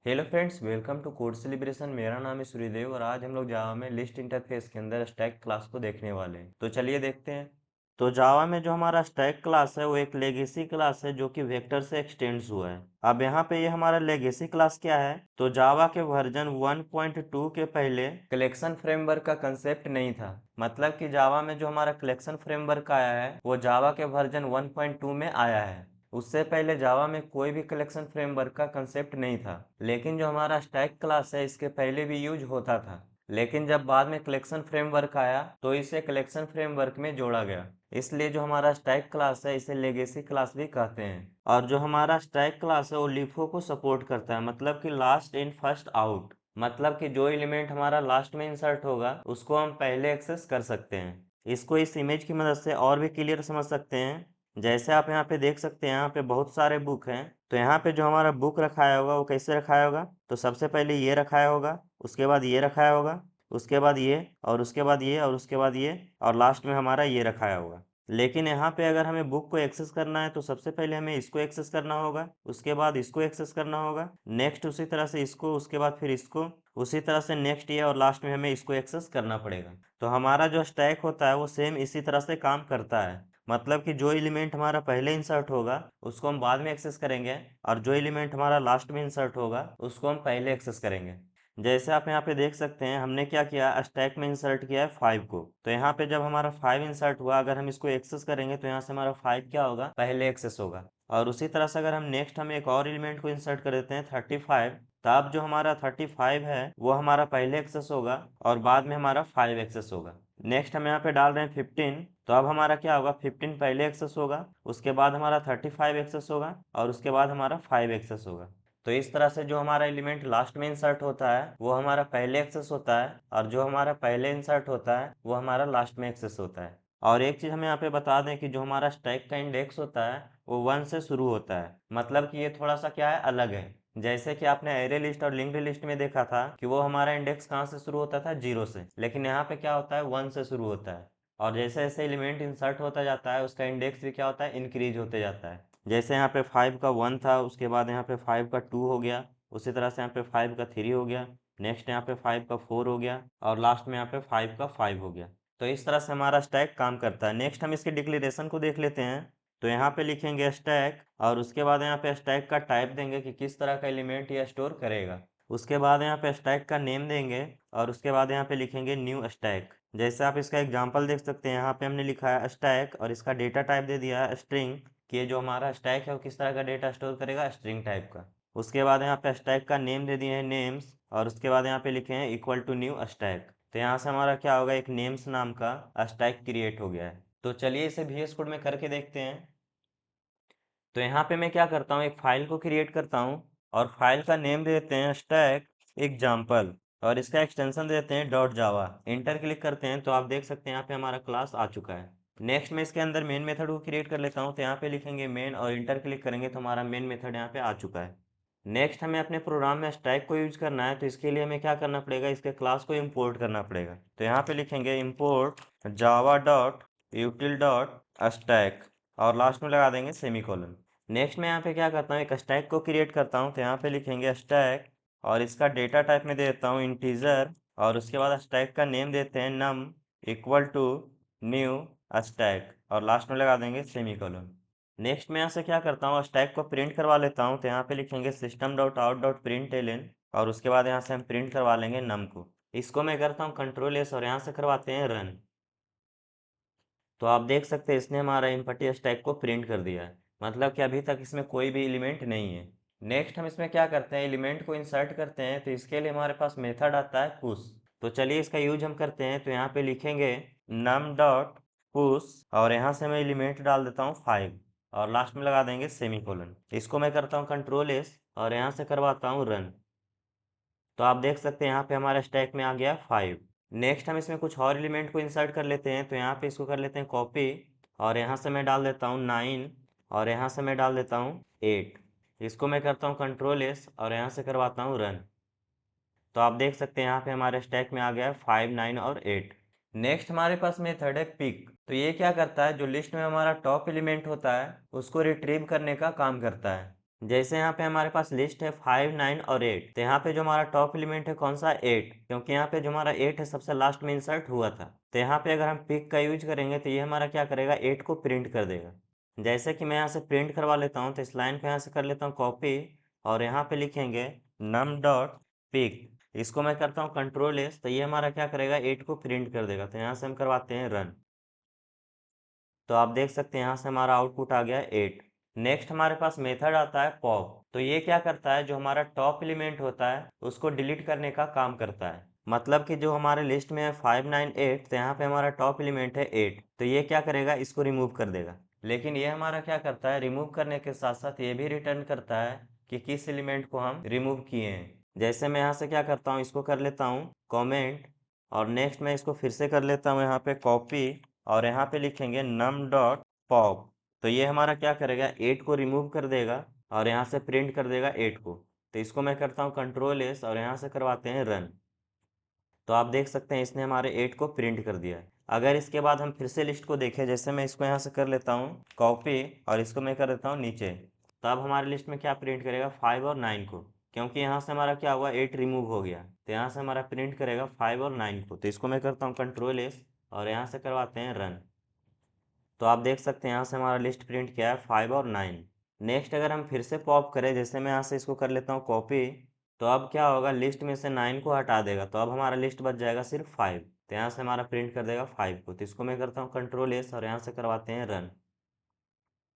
Hello friends, welcome to code celebration. मेरा नाम है सूर्यदेव और आज हम लोग जावा में लिस्ट इंटरफेस के अंदर स्टैक क्लास को देखने वाले हैं। तो चलिए देखते हैं। तो जावा में जो हमारा स्टैक क्लास है वो एक लेगेसी क्लास है जो कि वेक्टर से एक्सटेंड्स हुआ है। अब यहाँ पे ये हमारा लेगेसी क्लास क्या है, तो जावा के वर्जन 1.2 के पहले कलेक्शन फ्रेमवर्क का कंसेप्ट नहीं था। मतलब कि जावा में जो हमारा कलेक्शन फ्रेमवर्क आया है वो जावा के वर्जन 1.2 में आया है। उससे पहले जावा में कोई भी कलेक्शन फ्रेमवर्क का कंसेप्ट नहीं था, लेकिन जो हमारा स्टैक क्लास है इसके पहले भी यूज होता था। लेकिन जब बाद में कलेक्शन फ्रेमवर्क आया तो इसे कलेक्शन फ्रेमवर्क में जोड़ा गया। इसलिए जो हमारा स्टैक क्लास है इसे लेगेसी क्लास भी कहते हैं। और जो हमारा स्टैक क्लास है वो लिफो को सपोर्ट करता है, मतलब कि लास्ट इन फर्स्ट आउट। मतलब कि जो एलिमेंट हमारा लास्ट में इंसर्ट होगा उसको हम पहले एक्सेस कर सकते हैं। इसको इस इमेज की मदद से और भी क्लियर समझ सकते हैं। जैसे आप यहाँ पे देख सकते हैं, यहाँ पे बहुत सारे बुक हैं। तो यहाँ पे जो हमारा बुक रखाया होगा वो कैसे रखाया होगा, तो सबसे पहले ये रखाया होगा, उसके बाद ये रखाया होगा, उसके बाद ये, और उसके बाद ये, और उसके बाद ये, और लास्ट में हमारा ये रखाया होगा। लेकिन यहाँ पे अगर हमें बुक को एक्सेस करना है तो सबसे पहले हमें इसको एक्सेस करना होगा, उसके बाद इसको एक्सेस करना होगा, नेक्स्ट उसी तरह से इसको, उसके बाद फिर इसको, उसी तरह से नेक्स्ट ये, और लास्ट में हमें इसको एक्सेस करना पड़ेगा। तो हमारा जो स्टैक होता है वो सेम इसी तरह से काम करता है। मतलब कि जो एलिमेंट हमारा पहले इंसर्ट होगा उसको हम बाद में एक्सेस करेंगे, और जो एलिमेंट हमारा लास्ट में इंसर्ट होगा उसको हम पहले एक्सेस करेंगे। जैसे आप यहाँ पे देख सकते हैं, हमने क्या किया, स्टैक में इंसर्ट किया है 5 को। तो यहाँ पे जब हमारा 5 इंसर्ट हुआ, अगर हम इसको एक्सेस करेंगे तो यहाँ से हमारा 5 क्या होगा, पहले एक्सेस होगा। और उसी तरह से अगर हम नेक्स्ट हम एक और एलिमेंट को इंसर्ट कर देते हैं 35, तब जो हमारा 35 है वो हमारा पहले एक्सेस होगा और बाद में हमारा 5 एक्सेस होगा। नेक्स्ट हम यहाँ पे डाल रहे हैं 15, तो अब हमारा क्या होगा, 15 पहले एक्सेस होगा, उसके बाद हमारा 35 एक्सेस होगा, और उसके बाद हमारा 5 एक्सेस होगा। तो इस तरह से जो हमारा एलिमेंट लास्ट में इंसर्ट होता है वो हमारा पहले एक्सेस होता है, और जो हमारा पहले इंसर्ट होता है वो हमारा लास्ट में एक्सेस होता है। और एक चीज़ हम यहाँ पे बता दें कि जो हमारा स्टैक का इंडेक्स होता है वो 1 से शुरू होता है। मतलब कि ये थोड़ा सा क्या है, अलग है। जैसे कि आपने एरे लिस्ट और लिंक्ड लिस्ट में देखा था कि वो हमारा इंडेक्स कहाँ से शुरू होता था, 0 से, लेकिन यहाँ पे क्या होता है, 1 से शुरू होता है। और जैसे जैसे एलिमेंट इंसर्ट होता जाता है उसका इंडेक्स भी क्या होता है, इंक्रीज होते जाता है। जैसे यहाँ पे 5 का 1 था, उसके बाद यहाँ पे 5 का 2 हो गया, उसी तरह से यहाँ पे 5 का 3 हो गया, नेक्स्ट यहाँ पे 5 का 4 हो गया, और लास्ट में यहाँ पे 5 का 5 हो गया। तो इस तरह से हमारा स्टैक काम करता है। नेक्स्ट हम इसके डिक्लेरेशन को देख लेते हैं। तो यहाँ पे लिखेंगे स्टैक, और उसके बाद यहाँ पे स्टैक का टाइप देंगे कि किस तरह का एलिमेंट यह स्टोर करेगा। उसके बाद यहाँ पे स्टैक का नेम देंगे, और उसके बाद यहाँ पे लिखेंगे न्यू स्टैक। जैसे आप इसका एग्जांपल देख सकते हैं, यहाँ पे हमने लिखा है स्टैक और इसका डेटा टाइप दे दिया है स्ट्रिंग, कि ये जो हमारा स्टैक है वो किस तरह का डेटा स्टोर करेगा, स्ट्रिंग टाइप का। उसके बाद यहाँ पे स्टैक का नेम दे दिए हैं नेम्स, और उसके बाद यहाँ पे लिखे हैं इक्वल टू न्यू स्टैक। तो यहाँ से हमारा क्या होगा, एक नेम्स नाम का स्टैक क्रिएट हो गया है। तो चलिए इसे VS कोड में करके देखते हैं। तो यहाँ पे मैं क्या करता हूँ, एक फाइल को क्रिएट करता हूँ, और फाइल का नेम देते हैं स्टैक एग्जाम्पल, और इसका एक्सटेंशन देते हैं डॉट जावा। इंटर क्लिक करते हैं तो आप देख सकते हैं यहाँ पे हमारा क्लास आ चुका है। नेक्स्ट मैं इसके अंदर मेन मेथड को क्रिएट कर लेता हूँ, तो यहाँ पे लिखेंगे मेन, और इंटर क्लिक करेंगे तो हमारा मेन मेथड यहाँ पे आ चुका है। नेक्स्ट हमें अपने प्रोग्राम में स्टैक को यूज करना है, तो इसके लिए हमें क्या करना पड़ेगा, इसके क्लास को इम्पोर्ट करना पड़ेगा। तो यहाँ पे लिखेंगे import Java dot यूटिल dot stack, और लास्ट में लगा देंगे सेमीकोलन। नेक्स्ट मैं यहाँ पे क्या करता हूँ, एक स्टैक को क्रिएट करता हूँ, तो यहाँ पे लिखेंगे स्टैक, और इसका डेटा टाइप में दे देता हूँ इंटीजर, और उसके बाद स्टैक का नेम देते हैं num equal to new stack, और लास्ट में लगा देंगे सेमीकोलन। नेक्स्ट मैं यहाँ से क्या करता हूँ, स्टैक को प्रिंट करवा लेता हूँ, तो यहाँ पे लिखेंगे system dot out dot print l n, और उसके बाद यहाँ से हम प्रिंट करवा लेंगे नम को। इसको मैं करता हूँ कंट्रोल एस, और यहाँ से करवाते हैं रन। तो आप देख सकते हैं इसने हमारा एम्प्टी स्टैक को प्रिंट कर दिया है, मतलब कि अभी तक इसमें कोई भी एलिमेंट नहीं है। नेक्स्ट हम इसमें क्या करते हैं, एलिमेंट को इंसर्ट करते हैं, तो इसके लिए हमारे पास मेथड आता है पुश। तो चलिए इसका यूज हम करते हैं। तो यहाँ पे लिखेंगे नम डॉट पुश, और यहाँ से मैं एलिमेंट डाल देता हूँ 5, और लास्ट में लगा देंगे सेमीकोलन। इसको मैं करता हूँ कंट्रोल एस, और यहाँ से करवाता हूँ रन। तो आप देख सकते हैं यहाँ पे हमारे स्टैक में आ गया 5। नेक्स्ट हम इसमें कुछ और एलिमेंट को इंसर्ट कर लेते हैं, तो यहाँ पे इसको कर लेते हैं कॉपी, और यहाँ से मैं डाल देता हूँ 9, और यहाँ से मैं डाल देता हूँ 8। इसको मैं करता हूँ कंट्रोल एस, और यहाँ से करवाता हूँ रन। तो आप देख सकते हैं यहाँ पे हमारे स्टैक में आ गया है 5, 9 और 8। नेक्स्ट हमारे पास मेथड है पिक। तो ये क्या करता है, जो लिस्ट में हमारा टॉप एलिमेंट होता है उसको रिट्रीव करने का काम करता है। जैसे यहाँ पे हमारे पास लिस्ट है 5, 9 और 8, तो यहाँ पे जो हमारा टॉप एलिमेंट है कौन सा 8, क्योंकि यहाँ पे जो हमारा 8 है सबसे लास्ट में इंसर्ट हुआ था। तो यहाँ पे अगर हम पिक का यूज करेंगे तो ये हमारा क्या करेगा 8 को प्रिंट कर देगा। जैसे कि मैं यहाँ से प्रिंट करवा लेता हूँ, तो इस लाइन को यहाँ से कर लेता हूँ कॉपी और यहाँ पे लिखेंगे num डॉट पिक। इसको मैं करता हूँ कंट्रोल एस, तो ये हमारा क्या करेगा 8 को प्रिंट कर देगा। तो यहाँ से हम करवाते हैं रन। तो आप देख सकते हैं यहाँ से हमारा आउटपुट आ गया 8। नेक्स्ट हमारे पास मेथड आता है पॉप। तो ये क्या करता है, जो हमारा टॉप एलिमेंट होता है उसको डिलीट करने का काम करता है। मतलब कि जो हमारे लिस्ट में है 5, 9, 8, तो यहाँ पे हमारा टॉप एलिमेंट है 8, तो ये क्या करेगा इसको रिमूव कर देगा। लेकिन ये हमारा क्या करता है, रिमूव करने के साथ साथ ये भी रिटर्न करता है कि किस एलिमेंट को हम रिमूव किए हैं। जैसे मैं यहाँ से क्या करता हूँ, इसको कर लेता हूँ कॉमेंट और नेक्स्ट मैं इसको फिर से कर लेता हूँ यहाँ पे कॉपी और यहाँ पे लिखेंगे num डॉट पॉप। तो ये हमारा क्या करेगा 8 को रिमूव कर देगा और यहाँ से प्रिंट कर देगा 8 को। तो इसको मैं करता हूँ कंट्रोल एस और यहाँ से करवाते हैं रन। तो आप देख सकते हैं इसने हमारे 8 को प्रिंट कर दिया है। अगर इसके बाद हम फिर से लिस्ट को देखें, जैसे मैं इसको यहाँ से कर लेता हूँ कॉपी और इसको मैं कर देता हूँ नीचे, तो अब हमारी लिस्ट में क्या प्रिंट करेगा 5 और 9 को, क्योंकि यहाँ से हमारा क्या हुआ 8 रिमूव हो गया। तो यहाँ से हमारा प्रिंट करेगा 5 और 9 को। तो इसको मैं करता हूँ कंट्रोल एस और यहाँ से करवाते हैं रन। तो आप देख सकते हैं यहाँ से हमारा लिस्ट प्रिंट किया है 5 और 9। नेक्स्ट अगर हम फिर से पॉप करें, जैसे मैं यहाँ से इसको कर लेता हूँ कॉपी, तो अब क्या होगा लिस्ट में से 9 को हटा देगा, तो अब हमारा लिस्ट बच जाएगा सिर्फ 5। तो यहाँ से हमारा प्रिंट कर देगा 5 को। तो इसको मैं करता हूँ कंट्रोल एस और यहाँ से करवाते हैं रन।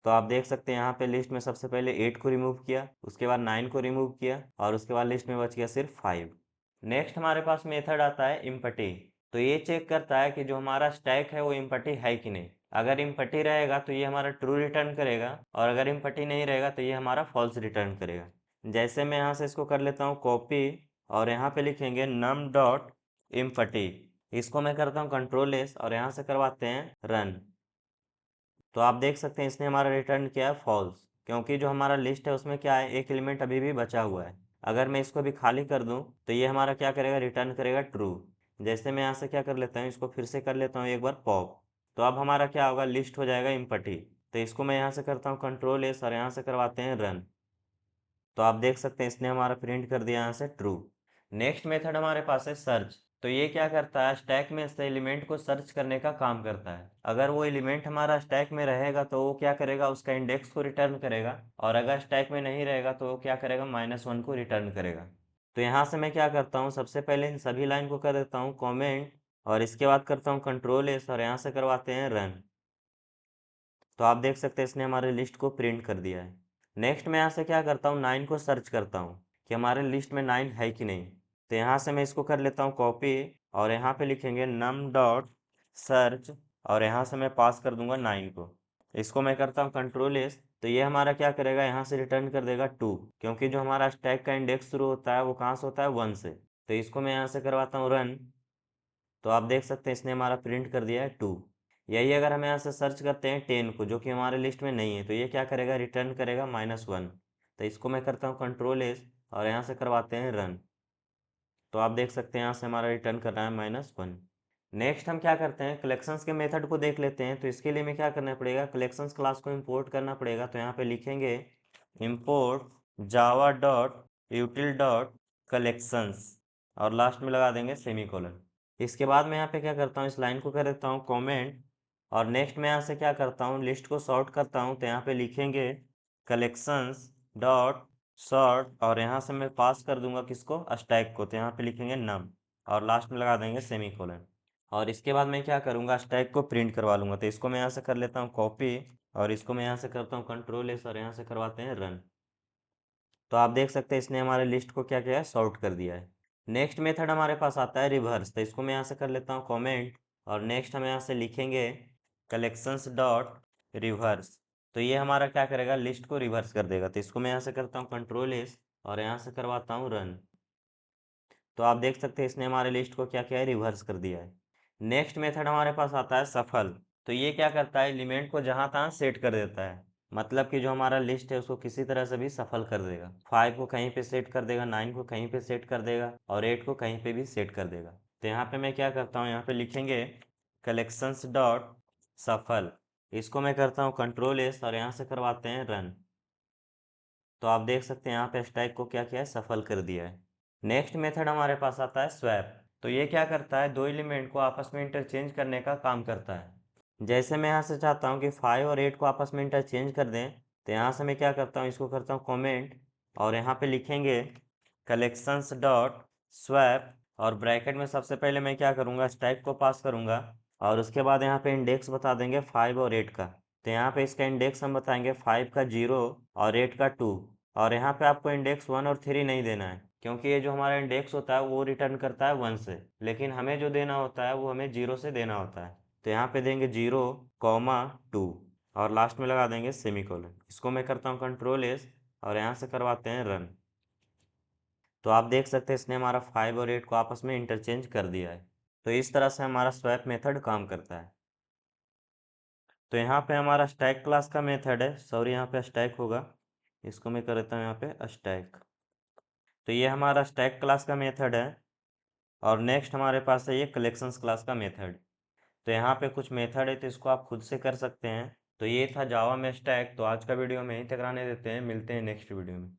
तो आप देख सकते हैं यहाँ पे लिस्ट में सबसे पहले 8 को रिमूव किया, उसके बाद 9 को रिमूव किया और उसके बाद लिस्ट में बच गया सिर्फ 5। नेक्स्ट हमारे पास मेथड आता है इम्पटी। तो ये चेक करता है कि जो हमारा स्टैक है वो इम्पटी है कि नहीं। अगर इम्पटी रहेगा तो ये हमारा ट्रू रिटर्न करेगा और अगर इम्पटी नहीं रहेगा तो ये हमारा फॉल्स रिटर्न करेगा। जैसे मैं यहाँ से इसको कर लेता हूँ कॉपी और यहाँ पे लिखेंगे num डॉट इम्पटी। इसको मैं करता हूँ कंट्रोल एस और यहाँ से करवाते हैं रन। तो आप देख सकते हैं इसने हमारा रिटर्न किया है फॉल्स, क्योंकि जो हमारा लिस्ट है उसमें क्या है एक एलिमेंट अभी भी बचा हुआ है। अगर मैं इसको भी खाली कर दूं तो ये हमारा क्या करेगा रिटर्न करेगा ट्रू। जैसे मैं यहाँ से क्या कर लेता हूँ, इसको फिर से कर लेता हूँ एक बार पॉप, तो अब हमारा क्या होगा लिस्ट हो जाएगा इम्पटी। तो इसको मैं यहाँ से करता हूँ कंट्रोल एस और यहाँ से करवाते हैं रन। तो आप देख सकते हैं इसने हमारा प्रिंट कर दिया यहाँ से ट्रू। नेक्स्ट मेथड हमारे पास है सर्च। तो ये क्या करता है स्टैक में से एलिमेंट को सर्च करने का काम करता है। अगर वो एलिमेंट हमारा स्टैक में रहेगा तो वो क्या करेगा उसका इंडेक्स को रिटर्न करेगा, और अगर स्टैक में नहीं रहेगा तो वो क्या करेगा -1 को रिटर्न करेगा। तो यहाँ से मैं क्या करता हूँ, सबसे पहले इन सभी लाइन को कर देता हूँ कॉमेंट और इसके बाद करता हूँ कंट्रोल एस और यहाँ से करवाते हैं रन। तो आप देख सकते हैं इसने हमारे लिस्ट को प्रिंट कर दिया है। नेक्स्ट मैं यहाँ से क्या करता हूँ 9 को सर्च करता हूँ कि हमारे लिस्ट में 9 है कि नहीं। तो यहाँ से मैं इसको कर लेता हूँ कॉपी और यहाँ पे लिखेंगे num डॉट सर्च और यहाँ से मैं पास कर दूंगा 9 को। इसको मैं करता हूँ कंट्रोल एस, तो ये हमारा क्या करेगा यहाँ से रिटर्न कर देगा 2, क्योंकि जो हमारा स्टैक का इंडेक्स शुरू होता है वो कहाँ से होता है 1 से। तो इसको मैं यहाँ से करवाता हूँ रन। तो आप देख सकते हैं इसने हमारा प्रिंट कर दिया है 2। यही अगर हम यहाँ से सर्च करते हैं 10 को, जो कि हमारे लिस्ट में नहीं है, तो ये क्या करेगा रिटर्न करेगा -1। तो इसको मैं करता हूँ कंट्रोल एस और यहाँ से करवाते हैं रन। तो आप देख सकते हैं यहाँ से हमारा रिटर्न कर रहा है -1। नेक्स्ट हम क्या करते हैं कलेक्शंस के मेथड को देख लेते हैं। तो इसके लिए मैं क्या करना पड़ेगा, कलेक्शंस क्लास को इंपोर्ट करना पड़ेगा। तो यहाँ पे लिखेंगे import Java dot यूटिल dot collections और लास्ट में लगा देंगे सेमीकोलन। इसके बाद मैं यहाँ पे क्या करता हूँ इस लाइन को कर देता हूँ कमेंट और नेक्स्ट मैं यहाँ से क्या करता हूँ लिस्ट को सॉर्ट करता हूँ। तो यहाँ पे लिखेंगे कलेक्शंस डॉट सॉर्ट और यहाँ से मैं पास कर दूंगा किसको स्टैक को। तो यहाँ पे लिखेंगे नम और लास्ट में लगा देंगे सेमीकोलन। और इसके बाद मैं क्या करूँगा स्टैक को प्रिंट करवा लूँगा। तो इसको मैं यहाँ से कर लेता हूँ कॉपी और इसको मैं यहाँ से करता हूँ कंट्रोल एस और यहाँ से करवाते हैं रन। तो आप देख सकते हैं इसने हमारे लिस्ट को क्या किया है सॉर्ट कर दिया है। नेक्स्ट मेथड हमारे पास आता है रिवर्स। तो इसको मैं यहाँ से कर लेता हूँ कमेंट और नेक्स्ट हम यहाँ से लिखेंगे कलेक्शंस डॉट रिवर्स। तो ये हमारा क्या करेगा लिस्ट को रिवर्स कर देगा। तो इसको मैं यहाँ से करता हूँ कंट्रोल एस और यहाँ से करवाता हूँ रन। तो आप देख सकते हैं इसने हमारे लिस्ट को क्या किया है रिवर्स कर दिया है। नेक्स्ट मेथड हमारे पास आता है सफल। तो ये क्या करता है एलिमेंट को जहाँ तहाँ सेट कर देता है, मतलब कि जो हमारा लिस्ट है उसको किसी तरह से भी सफल कर देगा। 5 को कहीं पे सेट कर देगा, 9 को कहीं पे सेट कर देगा और 8 को कहीं पे भी सेट कर देगा। तो यहाँ पे मैं क्या करता हूँ यहाँ पे लिखेंगे कलेक्शंस डॉट सफल। इसको मैं करता हूँ कंट्रोल एस और यहाँ से करवाते हैं रन। तो आप देख सकते हैं यहाँ पे स्टैक को क्या किया है, सफल कर दिया है। नेक्स्ट मेथड हमारे पास आता है स्वैप। तो ये क्या करता है, दो एलिमेंट को आपस में इंटरचेंज करने का काम करता है। जैसे मैं यहाँ से चाहता हूँ कि 5 और 8 को आपस में इंटरचेंज कर दें, तो यहाँ से मैं क्या करता हूँ, इसको करता हूँ कमेंट और यहाँ पे लिखेंगे कलेक्शंस डॉट स्वैप और ब्रैकेट में सबसे पहले मैं क्या करूँगा, स्टैक को पास करूँगा और उसके बाद यहाँ पे इंडेक्स बता देंगे 5 और 8 का। तो यहाँ पे इसका इंडेक्स हम बताएंगे 5 का 0 और 8 का 2। और यहाँ पे आपको इंडेक्स 1 और 3 नहीं देना है, क्योंकि ये जो हमारा इंडेक्स होता है वो रिटर्न करता है 1 से, लेकिन हमें जो देना होता है वो हमें 0 से देना होता है। तो यहाँ पे देंगे 0, 2 और लास्ट में लगा देंगे सेमीकोलन। इसको मैं करता हूँ कंट्रोल एस और यहाँ से करवाते हैं रन। तो आप देख सकते हैं इसने हमारा 5 और 8 को आपस में इंटरचेंज कर दिया है। तो इस तरह से हमारा स्वैप मेथड काम करता है। तो यहाँ पे हमारा स्टैक क्लास का मेथड है, सॉरी यहाँ पे स्टैक होगा, इसको मैं कर देता हूँ यहाँ पे स्टैक। तो ये हमारा स्टैक क्लास का मेथड है और नेक्स्ट हमारे पास है ये कलेक्शंस क्लास का मेथड। तो यहाँ पे कुछ मेथड है तो इसको आप खुद से कर सकते हैं। तो ये था जावा में स्टैक। तो आज का वीडियो में यहीं तक रहने देते हैं, मिलते हैं नेक्स्ट वीडियो में।